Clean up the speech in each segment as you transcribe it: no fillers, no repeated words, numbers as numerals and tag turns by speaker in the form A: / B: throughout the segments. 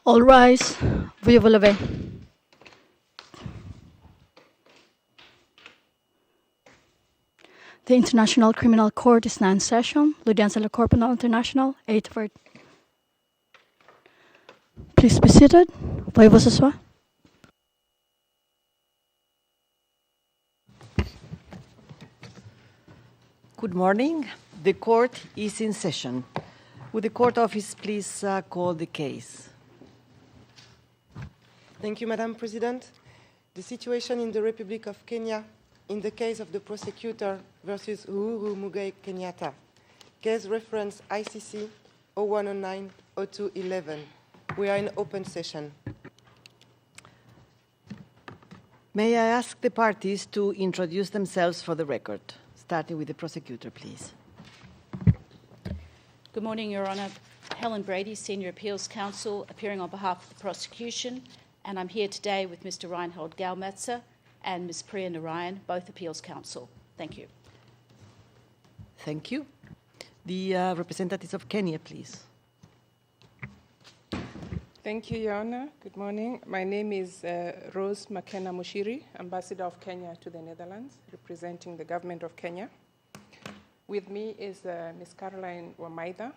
A: All rise. Veuillez vous lever. The International Criminal Court is now in session. L'audience de la Cour pénale internationale est ouverte. Please be seated. Veuillez vous asseoir.
B: Good morning. The court is in session. Would the court office please call the case?
C: Thank you, Madam President. The situation in the Republic of Kenya in the case of the Prosecutor versus Uhuru Muigai Kenyatta. Case reference ICC 0109-0211. We are in open session.
B: May I ask the parties to introduce themselves for the record, starting with the prosecutor, please.
D: Good morning, Your Honour. Helen Brady, Senior Appeals Counsel, appearing on behalf of the prosecution, and I'm here today with Mr Reinhold Galmatzer and Ms Priya Narayan, both Appeals Counsel. Thank you.
B: Thank you. The representatives of Kenya, please.
E: Thank you, Your Honour. Good morning. My name is Rose Makena Mushiri, Ambassador of Kenya to the Netherlands, representing the Government of Kenya. With me is Ms Caroline Wamaitha,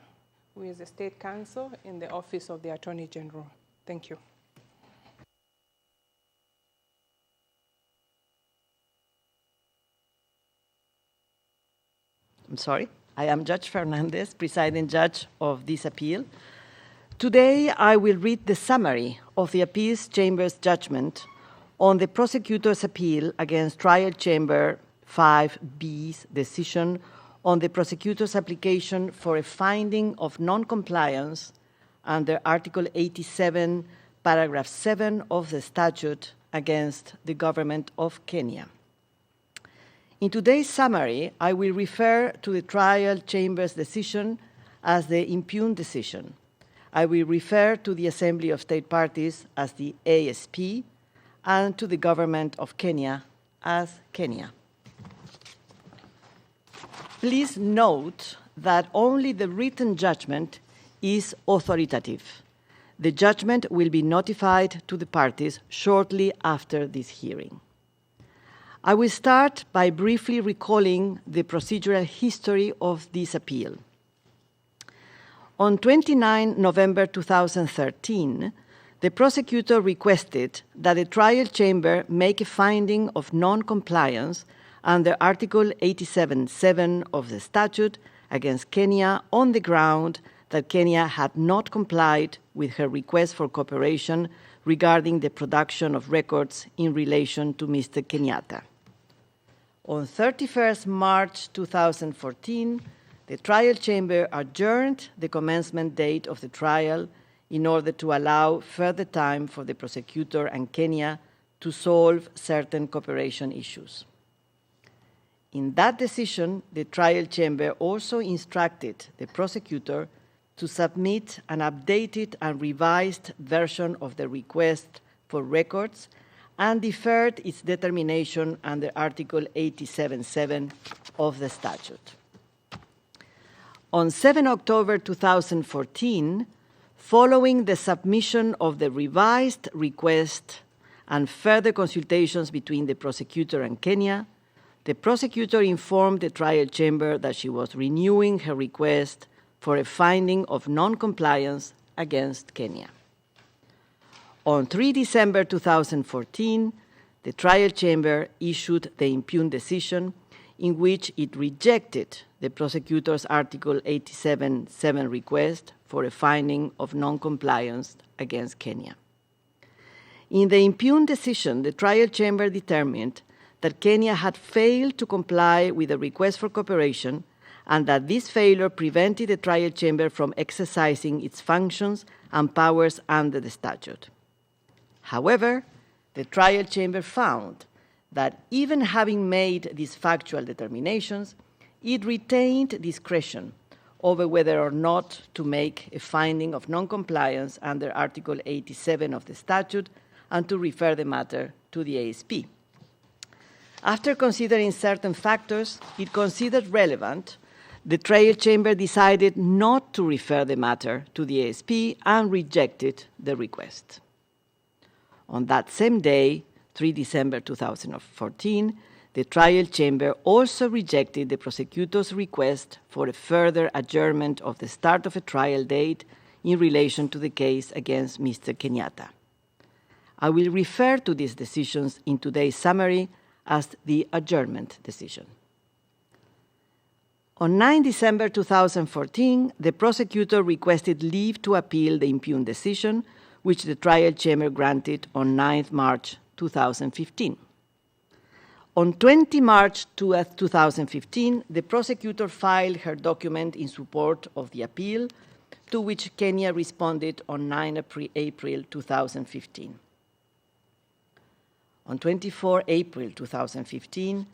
E: who is a State Counsel in the Office of the Attorney General. Thank you.
B: I'm sorry. I am Judge Fernandez, presiding judge of this appeal. Today, I will read the summary of the Appeals Chamber's judgment on the prosecutor's appeal against Trial Chamber 5B's decision on the prosecutor's application for a finding of non-compliance under Article 87, Paragraph 7 of the statute against the Government of Kenya. In today's summary, I will refer to the Trial Chamber's decision as the impugned decision. I will refer to the Assembly of State Parties as the ASP and to the Government of Kenya as Kenya. Please note that only the written judgment is authoritative. The judgment will be notified to the parties shortly after this hearing. I will start by briefly recalling the procedural history of this appeal. On 29 November 2013, the prosecutor requested that the trial chamber make a finding of non-compliance under Article 87(7) of the statute against Kenya on the ground that Kenya had not complied with her request for cooperation regarding the production of records in relation to Mr. Kenyatta. On 31st March 2014, the trial chamber adjourned the commencement date of the trial in order to allow further time for the prosecutor and Kenya to solve certain cooperation issues. In that decision, the trial chamber also instructed the prosecutor to submit an updated and revised version of the request for records and deferred its determination under Article 87(7) of the statute. On 7 October 2014, following the submission of the revised request and further consultations between the prosecutor and Kenya, the prosecutor informed the trial chamber that she was renewing her request for a finding of non-compliance against Kenya. On 3 December 2014, the trial chamber issued the impugned decision in which it rejected the prosecutor's Article 87(7) request for a finding of non-compliance against Kenya. In the impugned decision, the trial chamber determined that Kenya had failed to comply with the request for cooperation and that this failure prevented the trial chamber from exercising its functions and powers under the statute. However, the trial chamber found that even having made these factual determinations, it retained discretion over whether or not to make a finding of non-compliance under Article 87 of the statute and to refer the matter to the ASP. After considering certain factors, it considered relevant the trial chamber decided not to refer the matter to the ASP and rejected the request. On that same day, 3 December 2014, the trial chamber also rejected the prosecutor's request for a further adjournment of the start of a trial date in relation to the case against Mr. Kenyatta. I will refer to these decisions in today's summary as the adjournment decision. On 9 December 2014, the prosecutor requested leave to appeal the impugned decision, which the trial chamber granted on 9 March 2015. On 20 March 2015, the prosecutor filed her document in support of the appeal, to which Kenya responded on 9 April 2015. On 24 April 2015,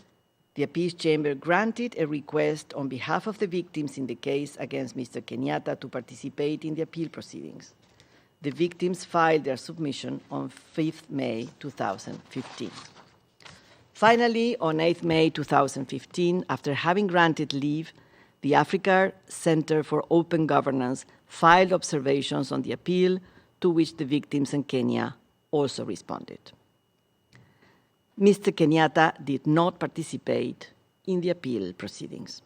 B: the appeals chamber granted a request on behalf of the victims in the case against Mr. Kenyatta to participate in the appeal proceedings. The victims filed their submission on 5 May 2015. Finally, on 8 May 2015, after having granted leave, the Africa Center for Open Governance filed observations on the appeal, to which the victims in Kenya also responded. Mr. Kenyatta did not participate in the appeal proceedings.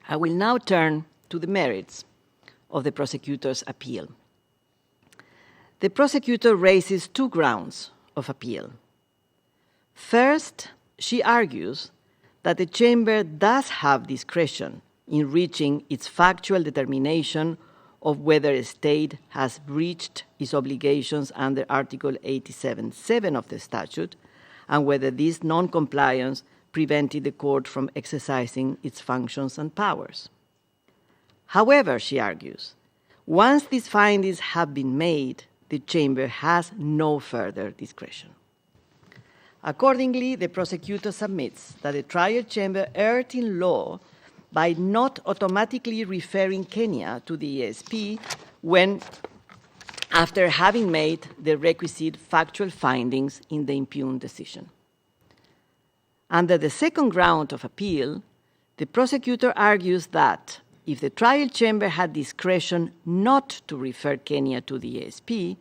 B: I will now turn to the merits of the prosecutor's appeal. The prosecutor raises two grounds of appeal. First, she argues that the chamber does have discretion in reaching its factual determination of whether a state has breached its obligations under Article 87(7) of the statute, and whether this non-compliance prevented the court from exercising its functions and powers. However, she argues, once these findings have been made, the chamber has no further discretion. Accordingly, the prosecutor submits that the trial chamber erred in law by not automatically referring Kenya to the ASP when, after having made the requisite factual findings in the impugned decision. Under the second ground of appeal, the prosecutor argues that if the trial chamber had discretion not to refer Kenya to the ASP,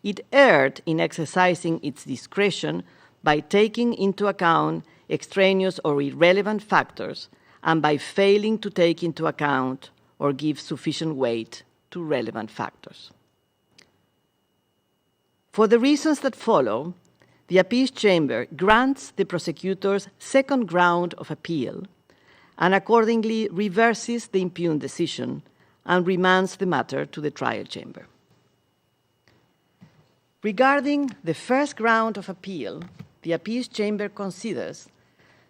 B: it erred in exercising its discretion by taking into account extraneous or irrelevant factors and by failing to take into account or give sufficient weight to relevant factors. For the reasons that follow, the appeals chamber grants the prosecutor's second ground of appeal and accordingly reverses the impugned decision and remands the matter to the trial chamber. Regarding the first ground of appeal, the appeals chamber considers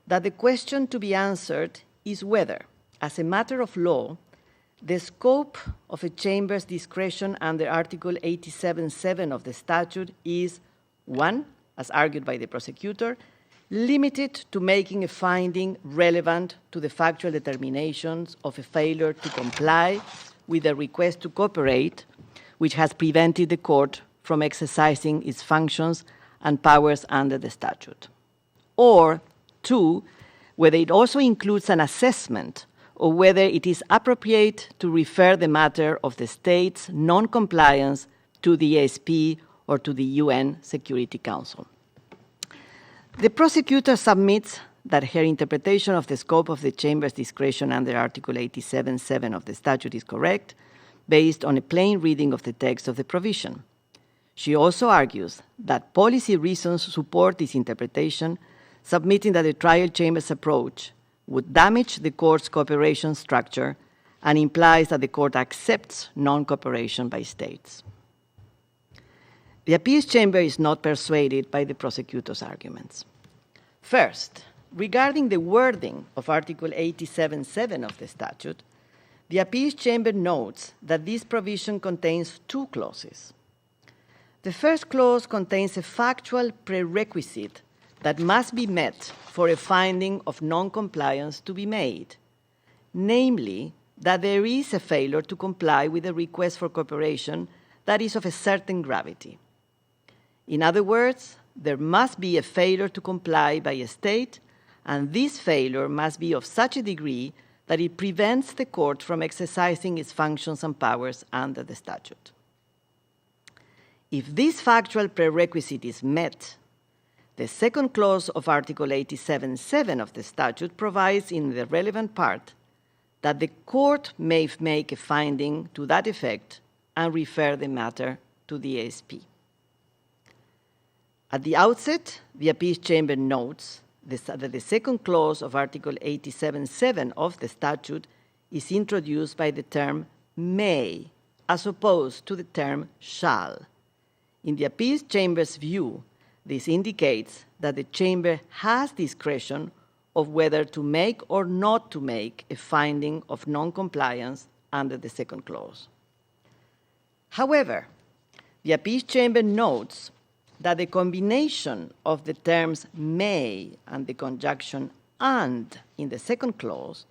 B: that the question to be answered is whether, as a matter of law, the scope of a chamber's discretion under Article 87(7) of the statute is, 1, as argued by the prosecutor, limited to making a finding relevant to the factual determinations of a failure to comply with a request to cooperate, which has prevented the court from exercising its functions and powers under the statute. Or, 2, whether it also includes an assessment of whether it is appropriate to refer the matter of the state's non-compliance to the ASP or to the UN Security Council. The prosecutor submits that her interpretation of the scope of the chamber's discretion under Article 87(7) of the statute is correct, based on a plain reading of the text of the provision. She also argues that policy reasons support this interpretation, submitting that the trial chamber's approach would damage the court's cooperation structure and implies that the court accepts non-cooperation by states. The appeals chamber is not persuaded by the prosecutor's arguments. First, regarding the wording of Article 87(7) of the statute, the appeals chamber notes that this provision contains two clauses. The first clause contains a factual prerequisite that must be met for a finding of non-compliance to be made, namely, that there is a failure to comply with a request for cooperation that is of a certain gravity. In other words, there must be a failure to comply by a state, and this failure must be of such a degree that it prevents the court from exercising its functions and powers under the statute. If this factual prerequisite is met, the second clause of Article 87.7 of the statute provides in the relevant part that the court may make a finding to that effect and refer the matter to the ASP. At the outset, the Appeals Chamber notes that the second clause of Article 87.7 of the statute is introduced by the term may, as opposed to the term shall. In the Appeals Chamber's view, this indicates that the Chamber has discretion of whether to make or not to make a finding of non-compliance under the second clause. However, the Appeals Chamber notes that the combination of the terms may and the conjunction and in the second clause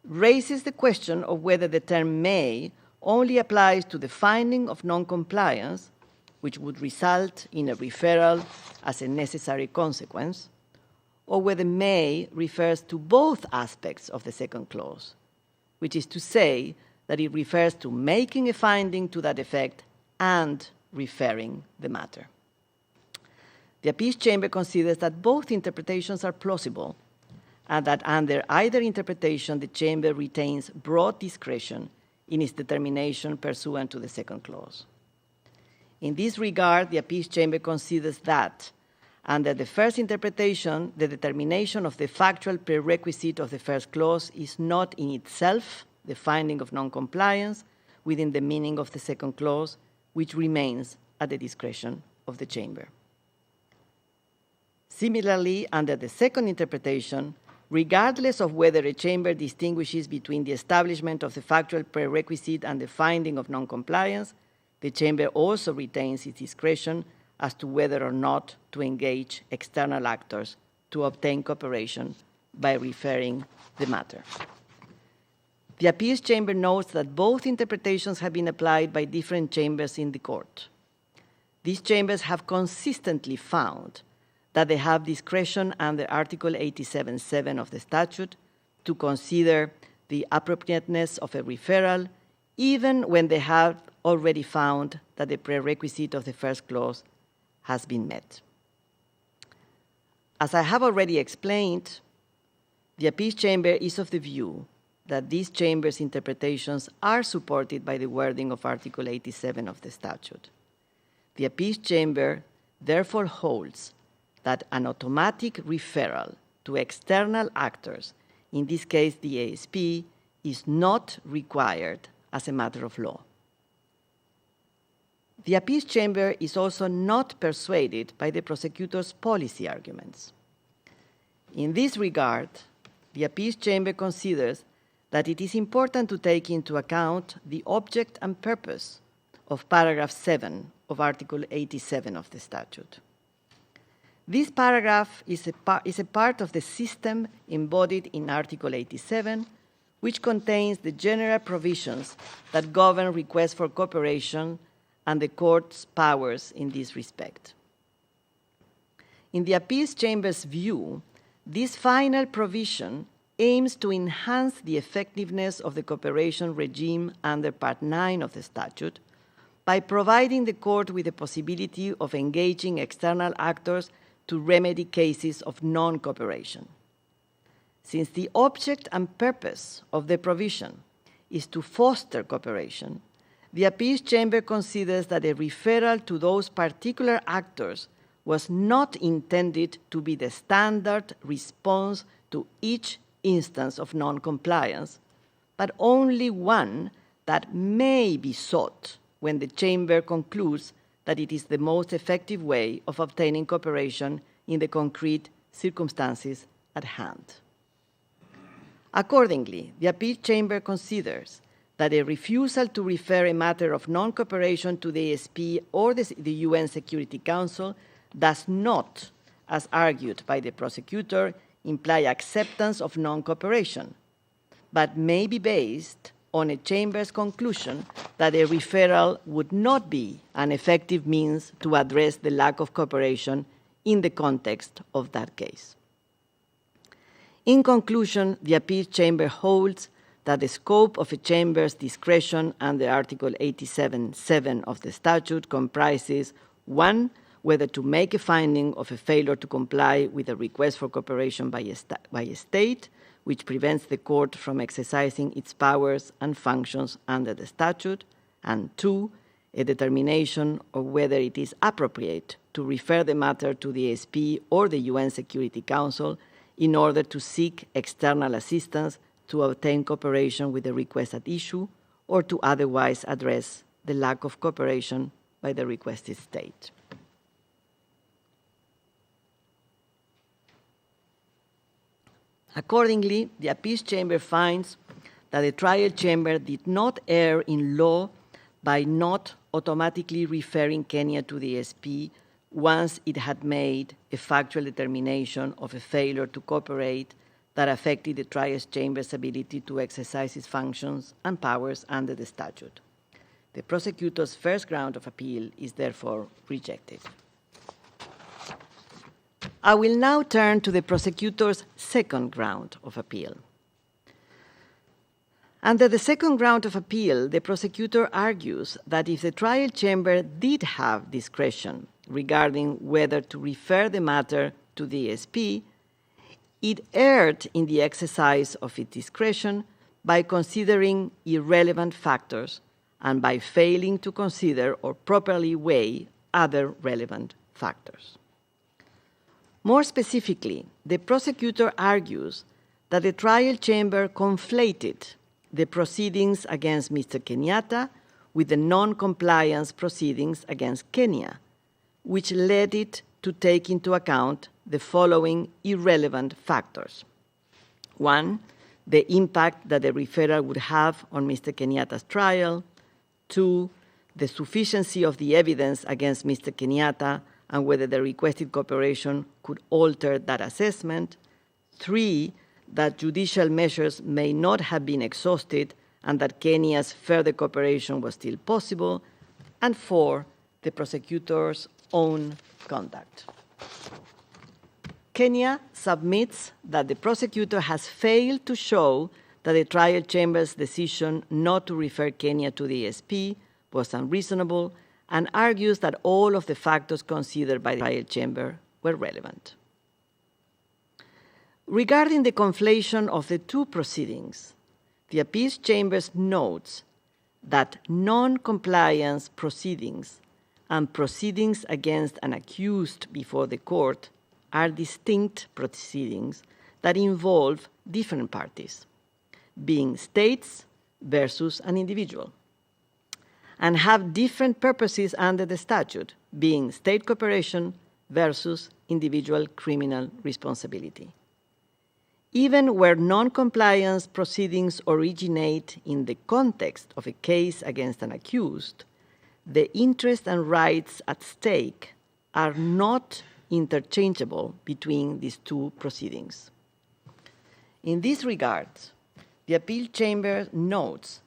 B: raises the question of whether the term may only applies to the finding of non-compliance, which would result in a referral as a necessary consequence, or whether may refers to both aspects of the second clause, which is to say that it refers to making a finding to that effect and referring the matter. The Appeals Chamber considers that both interpretations are plausible and that under either interpretation, the Chamber retains broad discretion in its determination pursuant to the second clause. In this regard, the Appeals Chamber considers that under the first interpretation, the determination of the factual prerequisite of the first clause is not in itself the finding of non-compliance within the meaning of the second clause, which remains at the discretion of the Chamber. Similarly, under the second interpretation, regardless of whether a Chamber distinguishes between the establishment of the factual prerequisite and the finding of non-compliance, the Chamber also retains its discretion as to whether or not to engage external actors to obtain cooperation by referring the matter. The Appeals Chamber notes that both interpretations have been applied by different chambers in the court. These chambers have consistently found that they have discretion under Article 87.7 of the statute to consider the appropriateness of a referral, even when they have already found that the prerequisite of the first clause has been met. As I have already explained, the Appeals Chamber is of the view that these chambers' interpretations are supported by the wording of Article 87 of the statute. The Appeals Chamber therefore holds that an automatic referral to external actors, in this case the ASP, is not required as a matter of law. The Appeals Chamber is also not persuaded by the prosecutor's policy arguments. In this regard, the Appeals Chamber considers that it is important to take into account the object and purpose of paragraph 7 of Article 87 of the statute. This paragraph is a part of the system embodied in Article 87, which contains the general provisions that govern requests for cooperation and the court's powers in this respect. In the Appeals Chamber's view, this final provision aims to enhance the effectiveness of the cooperation regime under Part 9 of the statute by providing the court with the possibility of engaging external actors to remedy cases of non-cooperation. Since the object and purpose of the provision is to foster cooperation, the Appeals Chamber considers that a referral to those particular actors was not intended to be the standard response to each instance of non-compliance, but only one that may be sought when the Chamber concludes that it is the most effective way of obtaining cooperation in the concrete circumstances at hand. Accordingly, the Appeals Chamber considers that a refusal to refer a matter of non-cooperation to the ASP or the UN Security Council does not, as argued by the prosecutor, imply acceptance of non-cooperation, but may be based on a Chamber's conclusion that a referral would not be an effective means to address the lack of cooperation in the context of that case. In conclusion, the Appeals Chamber holds that the scope of a chamber's discretion under Article 87(7) of the statute comprises 1. Whether to make a finding of a failure to comply with a request for cooperation by a state, which prevents the court from exercising its powers and functions under the statute, and 2. A determination of whether it is appropriate to refer the matter to the SP or the UN Security Council in order to seek external assistance to obtain cooperation with the request at issue or to otherwise address the lack of cooperation by the requested state. Accordingly, the Appeals Chamber finds that the trial chamber did not err in law by not automatically referring Kenya to the SP once it had made a factual determination of a failure to cooperate that affected the trial chamber's ability to exercise its functions and powers under the statute. The prosecutor's first ground of appeal is therefore rejected. I will now turn to the prosecutor's second ground of appeal. Under the second ground of appeal, the prosecutor argues that if the trial chamber did have discretion regarding whether to refer the matter to the SP, it erred in the exercise of its discretion by considering irrelevant factors and by failing to consider or properly weigh other relevant factors. More specifically, the prosecutor argues that the trial chamber conflated the proceedings against Mr. Kenyatta with the non-compliance proceedings against Kenya, which led it to take into account the following irrelevant factors. 1, the impact that the referral would have on Mr. Kenyatta's trial. 2, the sufficiency of the evidence against Mr. Kenyatta and whether the requested cooperation could alter that assessment. 3, that judicial measures may not have been exhausted and that Kenya's further cooperation was still possible. And 4, the prosecutor's own conduct. Kenya submits that the prosecutor has failed to show that the trial chamber's decision not to refer Kenya to the SP was unreasonable and argues that all of the factors considered by the trial chamber were relevant. Regarding the conflation of the two proceedings, the Appeals Chamber notes that non-compliance proceedings and proceedings against an accused before the court are distinct proceedings that involve different parties, being states versus an individual, and have different purposes under the statute, being state cooperation versus individual criminal responsibility. Even where non-compliance proceedings originate in the context of a case against an accused, the interests and rights at stake are not interchangeable between these two proceedings. In this regard, the Appeal Chamber notes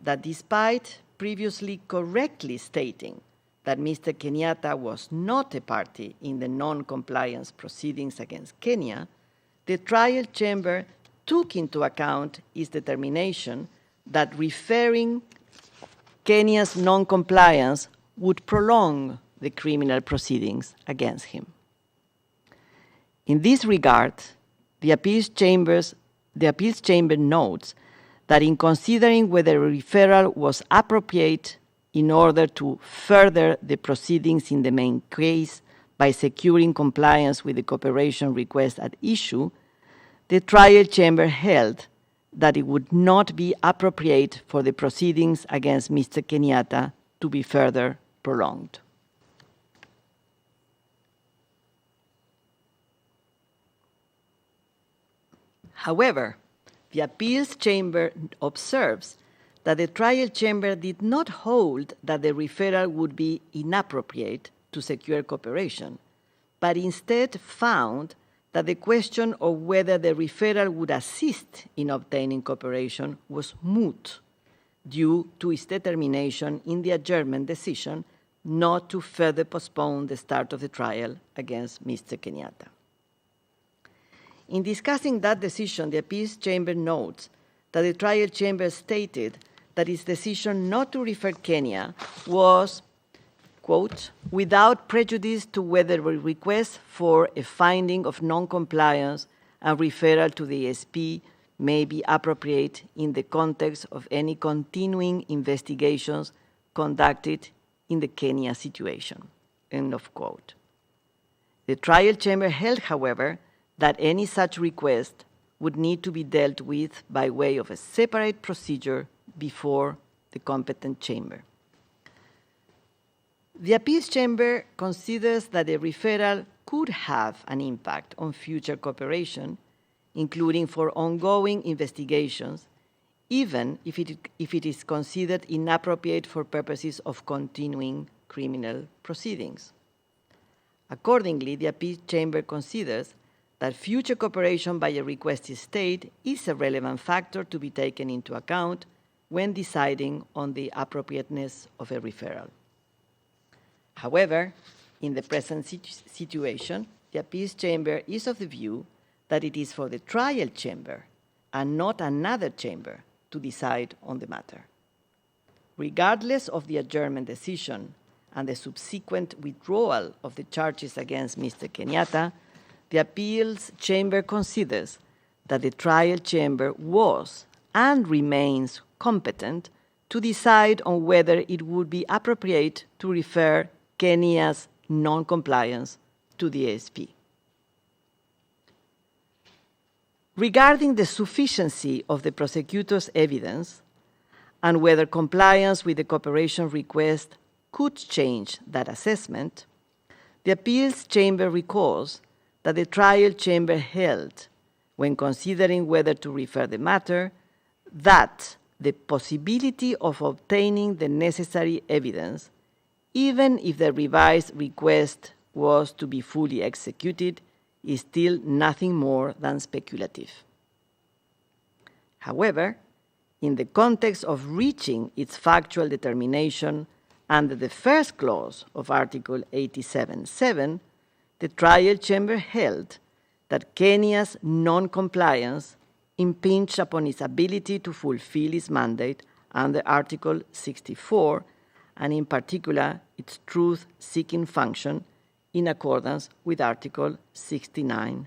B: that despite previously correctly stating that Mr. Kenyatta was not a party in the non-compliance proceedings against Kenya, the trial chamber took into account its determination that referring Kenya's non-compliance would prolong the criminal proceedings against him. In this regard, the Appeals Chamber notes that in considering whether a referral was appropriate in order to further the proceedings in the main case by securing compliance with the cooperation request at issue, the trial chamber held that it would not be appropriate for the proceedings against Mr. Kenyatta to be further prolonged. However, the Appeals Chamber observes that the trial chamber did not hold that the referral would be inappropriate to secure cooperation, but instead found that the question of whether the referral would assist in obtaining cooperation was moot due to its determination in the adjournment decision not to further postpone the start of the trial against Mr. Kenyatta. In discussing that decision, the appeals chamber notes that the trial chamber stated that its decision not to refer Kenya was, quote, without prejudice to whether a request for a finding of non-compliance and referral to the ASP may be appropriate in the context of any continuing investigations conducted in the Kenya situation, end of quote. The trial chamber held, however, that any such request would need to be dealt with by way of a separate procedure before the competent chamber. The appeals chamber considers that a referral could have an impact on future cooperation, including for ongoing investigations, even if it is considered inappropriate for purposes of continuing criminal proceedings. Accordingly, the appeals chamber considers that future cooperation by a requesting state is a relevant factor to be taken into account when deciding on the appropriateness of a referral. However, in the present situation, the appeals chamber is of the view that it is for the trial chamber and not another chamber to decide on the matter. Regardless of the adjournment decision and the subsequent withdrawal of the charges against Mr. Kenyatta, the appeals chamber considers that the trial chamber was and remains competent to decide on whether it would be appropriate to refer Kenya's non-compliance to the ASP. Regarding the sufficiency of the prosecutor's evidence and whether compliance with the cooperation request could change that assessment, the appeals chamber recalls that the trial chamber held, when considering whether to refer the matter, that the possibility of obtaining the necessary evidence, even if the revised request was to be fully executed, is still nothing more than speculative. However, in the context of reaching its factual determination under the first clause of Article 87(7), the trial chamber held that Kenya's non-compliance impinged upon its ability to fulfill its mandate under Article 64, and in particular its truth-seeking function in accordance with Article 69(3).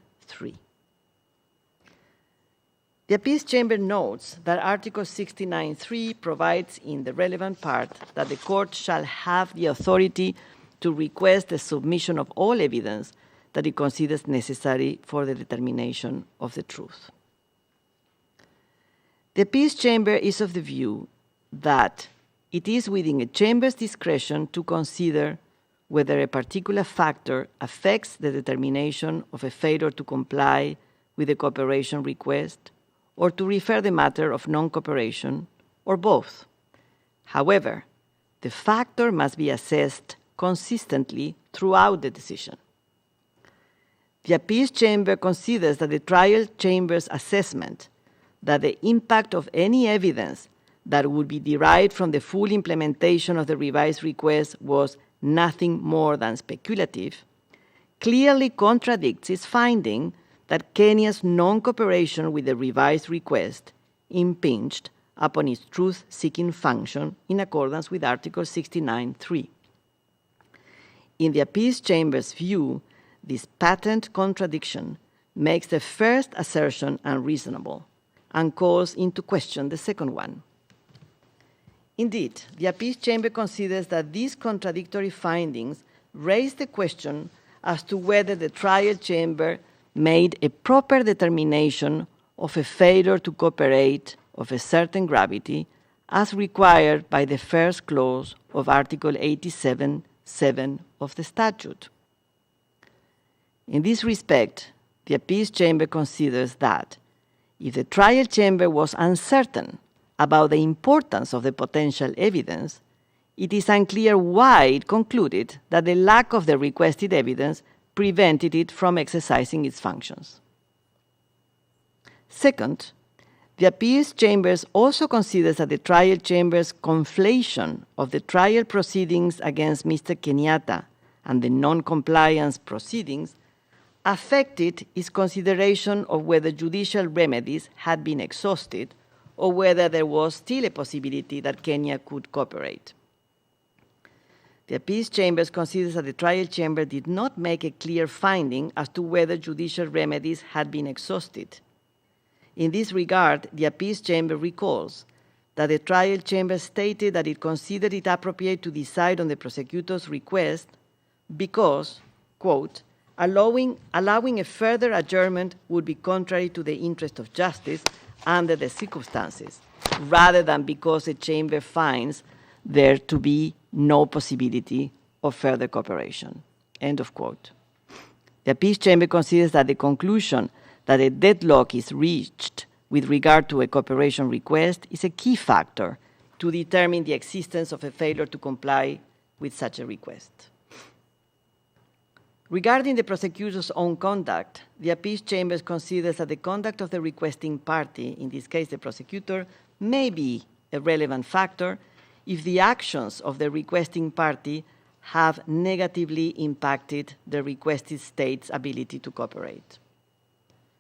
B: The appeals chamber notes that Article 69(3) provides in the relevant part that the court shall have the authority to request the submission of all evidence that it considers necessary for the determination of the truth. The appeals chamber is of the view that it is within a chamber's discretion to consider whether a particular factor affects the determination of a failure to comply with the cooperation request or to refer the matter of non-cooperation, or both. However, the factor must be assessed consistently throughout the decision. The appeals chamber considers that the trial chamber's assessment that the impact of any evidence that would be derived from the full implementation of the revised request was nothing more than speculative, clearly contradicts its finding that Kenya's non-cooperation with the revised request impinged upon its truth-seeking function in accordance with Article 69(3). In the appeals chamber's view, this patent contradiction makes the first assertion unreasonable and calls into question the second one. Indeed, the appeals chamber considers that these contradictory findings raise the question as to whether the trial chamber made a proper determination of a failure to cooperate of a certain gravity as required by the first clause of Article 87(7) of the statute. In this respect, the appeals chamber considers that if the trial chamber was uncertain about the importance of the potential evidence, it is unclear why it concluded that the lack of the requested evidence prevented it from exercising its functions. Second, The appeals chambers also considers that the trial chamber's conflation of the trial proceedings against Mr. Kenyatta and the non-compliance proceedings affected its consideration of whether judicial remedies had been exhausted or whether there was still a possibility that Kenya could cooperate. The appeals chambers considers that the trial chamber did not make a clear finding as to whether judicial remedies had been exhausted. In this regard, the appeals chamber recalls that the trial chamber stated that it considered it appropriate to decide on the prosecutor's request because, quote, allowing a further adjournment would be contrary to the interest of justice under the circumstances, rather than because the chamber finds there to be no possibility of further cooperation, end of quote. The appeals chamber considers that the conclusion that a deadlock is reached with regard to a cooperation request is a key factor to determine the existence of a failure to comply with such a request. Regarding the prosecutor's own conduct, the appeals chamber considers that the conduct of the requesting party, in this case the prosecutor, may be a relevant factor if the actions of the requesting party have negatively impacted the requested state's ability to cooperate.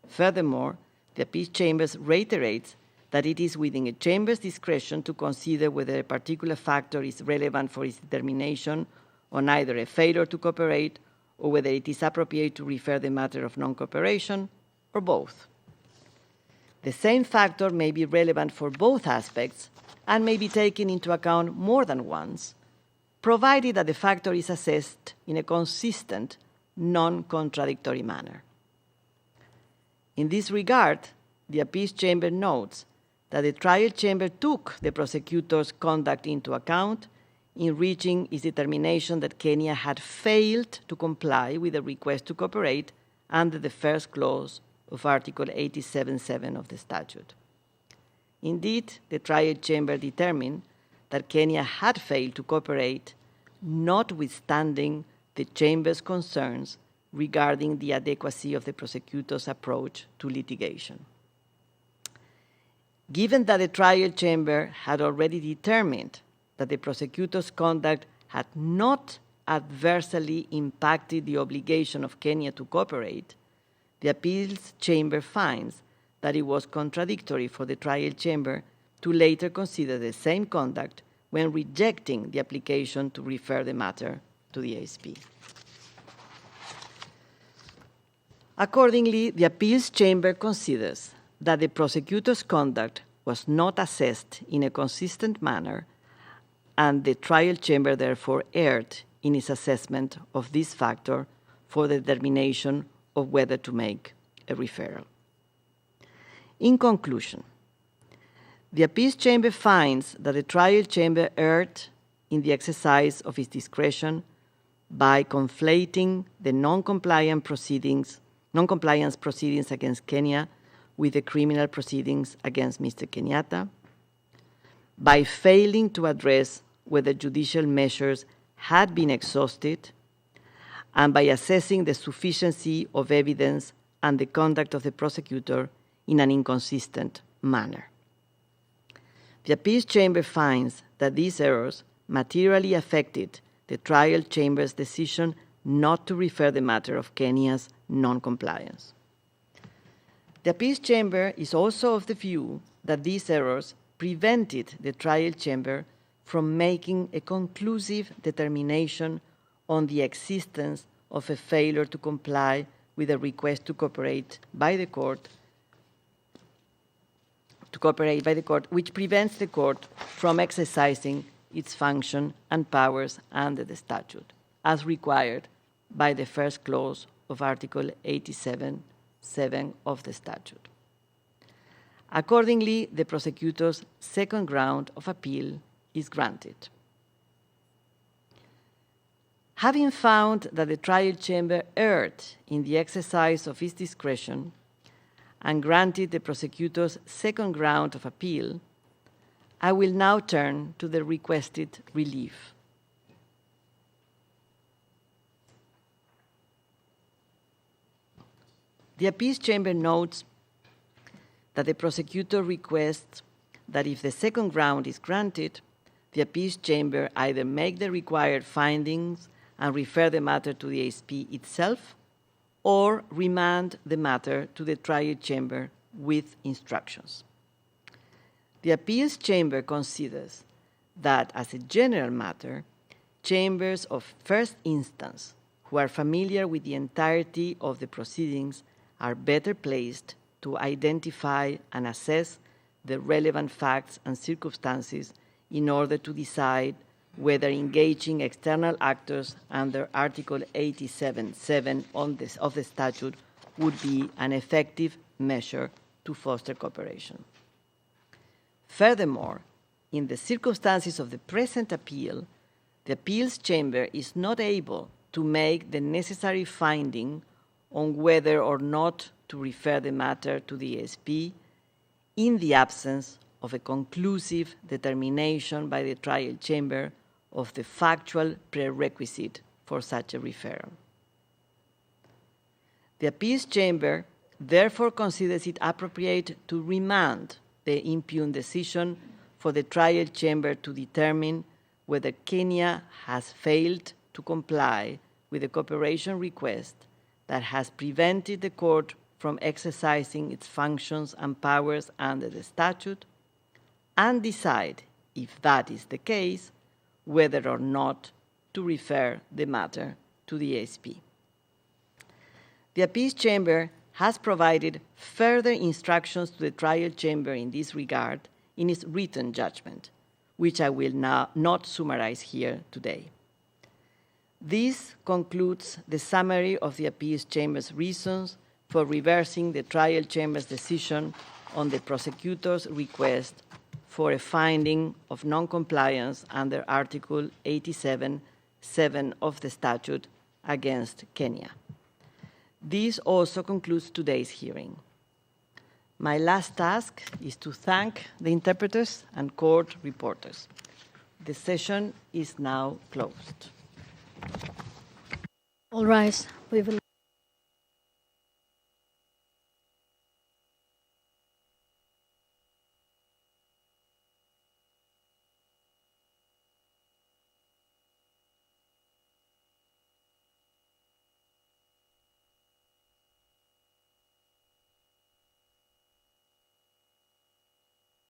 B: Furthermore, the appeals chamber reiterates that it is within a chamber's discretion to consider whether a particular factor is relevant for its determination on either a failure to cooperate or whether it is appropriate to refer the matter of non-cooperation, or both. The same factor may be relevant for both aspects and may be taken into account more than once, provided that the factor is assessed in a consistent, non-contradictory manner. In this regard, the appeals chamber notes that the trial chamber took the prosecutor's conduct into account in reaching its determination that Kenya had failed to comply with the request to cooperate under the first clause of Article 87.7 of the statute. Indeed, the trial chamber determined that Kenya had failed to cooperate, notwithstanding the chamber's concerns regarding the adequacy of the prosecutor's approach to litigation. Given that the trial chamber had already determined that the prosecutor's conduct had not adversely impacted the obligation of Kenya to cooperate, the appeals chamber finds that it was contradictory for the trial chamber to later consider the same conduct when rejecting the application to refer the matter to the ASP. Accordingly, the appeals chamber considers that the prosecutor's conduct was not assessed in a consistent manner, and the trial chamber therefore erred in its assessment of this factor for the determination of whether to make a referral. In conclusion, the appeals chamber finds that the trial chamber erred in the exercise of its discretion by conflating the non-compliance proceedings against Kenya with the criminal proceedings against Mr. Kenyatta, by failing to address whether judicial measures had been exhausted, and by assessing the sufficiency of evidence and the conduct of the prosecutor in an inconsistent manner. The appeals chamber finds that these errors materially affected the trial chamber's decision not to refer the matter of Kenya's non-compliance. The appeals chamber is also of the view that these errors prevented the trial chamber from making a conclusive determination on the existence of a failure to comply with a request to cooperate by the court, which prevents the court from exercising its function and powers under the statute, as required by the first clause of Article 87.7 of the statute. Accordingly, the prosecutor's second ground of appeal is granted. Having found that the trial chamber erred in the exercise of its discretion and granted the prosecutor's second ground of appeal, I will now turn to the requested relief. The appeals chamber notes that the prosecutor requests that if the second ground is granted, the appeals chamber either make the required findings and refer the matter to the ASP itself, or remand the matter to the trial chamber with instructions. The appeals chamber considers that, as a general matter, chambers of first instance who are familiar with the entirety of the proceedings are better placed to identify and assess the relevant facts and circumstances in order to decide whether engaging external actors under Article 87(7) of the statute would be an effective measure to foster cooperation. Furthermore, in the circumstances of the present appeal, the appeals chamber is not able to make the necessary finding on whether or not to refer the matter to the ASP in the absence of a conclusive determination by the trial chamber of the factual prerequisite for such a referral. The appeals chamber therefore considers it appropriate to remand the impugned decision for the trial chamber to determine whether Kenya has failed to comply with the cooperation request that has prevented the court from exercising its functions and powers under the statute, and decide, if that is the case, whether or not to refer the matter to the ASP. The appeals chamber has provided further instructions to the trial chamber in this regard in its written judgment, which I will now not summarize here today. This concludes the summary of the appeals chamber's reasons for reversing the trial chamber's decision on the prosecutor's request for a finding of non-compliance under Article 87(7) of the statute against Kenya. This also concludes today's hearing. My last task is to thank the interpreters and court reporters. The session is now closed.
A: All rise. We will